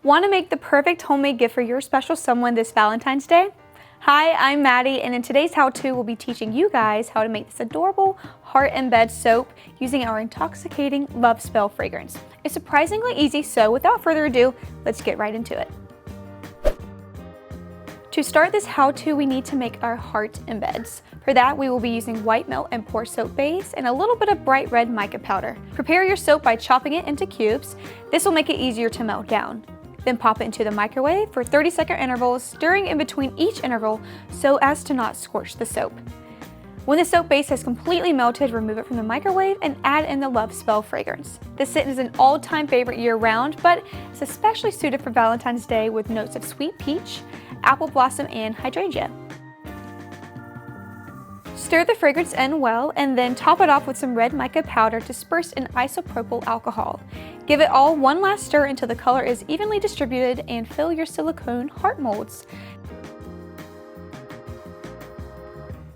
Want to make the perfect homemade gift for your special someone this Valentine's Day? Hi, I'm Maddie, and in today's how-to, we'll be teaching you guys how to make this adorable heart embed soap using our intoxicating love spell fragrance. It's surprisingly easy, so without further ado, let's get right into it. To start this how-to, we need to make our heart embeds. For that, we will be using white melt and pour soap base and a little bit of bright red mica powder. Prepare your soap by chopping it into cubes. This will make it easier to melt down. Then pop it into the microwave for 30-second intervals, stirring in between each interval so as to not scorch the soap. When the soap base has completely melted, remove it from the microwave and add in the Love Spell fragrance. This scent is an all-time favorite year-round, but it's especially suited for Valentine's Day with notes of sweet peach, apple blossom, and hydrangea. Stir the fragrance in well and then top it off with some red mica powder dispersed in isopropyl alcohol. Give it all one last stir until the color is evenly distributed and fill your silicone heart molds.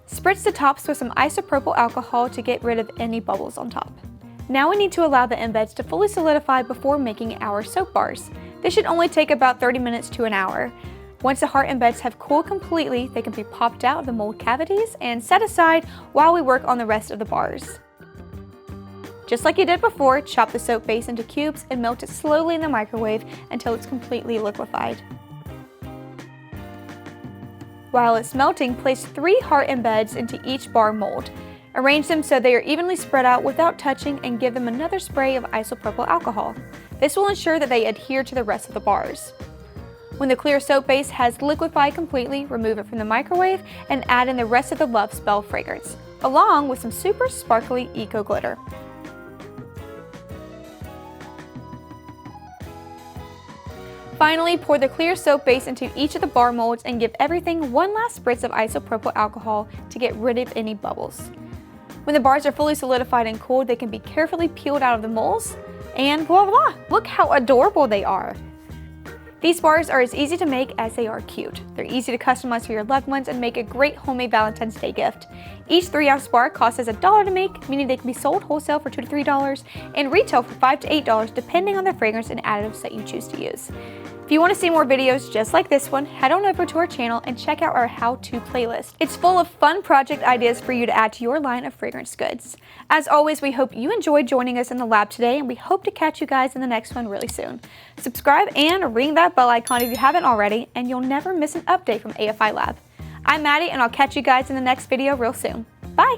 Spritz the tops with some isopropyl alcohol to get rid of any bubbles on top. Now we need to allow the embeds to fully solidify before making our soap bars. This should only take about 30 minutes to an hour. Once the heart embeds have cooled completely, they can be popped out of the mold cavities and set aside while we work on the rest of the bars. Just like you did before, chop the soap base into cubes and melt it slowly in the microwave until it's completely liquefied. While it's melting, place 3 heart embeds into each bar mold. Arrange them so they are evenly spread out without touching and give them another spray of isopropyl alcohol. This will ensure that they adhere to the rest of the bars. When the clear soap base has liquefied completely, remove it from the microwave and add in the rest of the Love Spell fragrance, along with some super sparkly eco glitter. Finally, pour the clear soap base into each of the bar molds and give everything one last spritz of isopropyl alcohol to get rid of any bubbles. When the bars are fully solidified and cooled, they can be carefully peeled out of the molds, and voila! Look how adorable they are! These bars are as easy to make as they are cute. They're easy to customize for your loved ones and make a great homemade Valentine's Day gift. Each 3-ounce bar costs us $1 to make, meaning they can be sold wholesale for $2 to $3 and retail for $5 to $8 depending on the fragrance and additives that you choose to use. If you want to see more videos just like this one, head on over to our channel and check out our how-to playlist. It's full of fun project ideas for you to add to your line of fragrance goods. As always, we hope you enjoyed joining us in the lab today, and we hope to catch you guys in the next one really soon. Subscribe and ring that bell icon if you haven't already, and you'll never miss an update from AFI Lab. I'm Maddie, and I'll catch you guys in the next video real soon. Bye!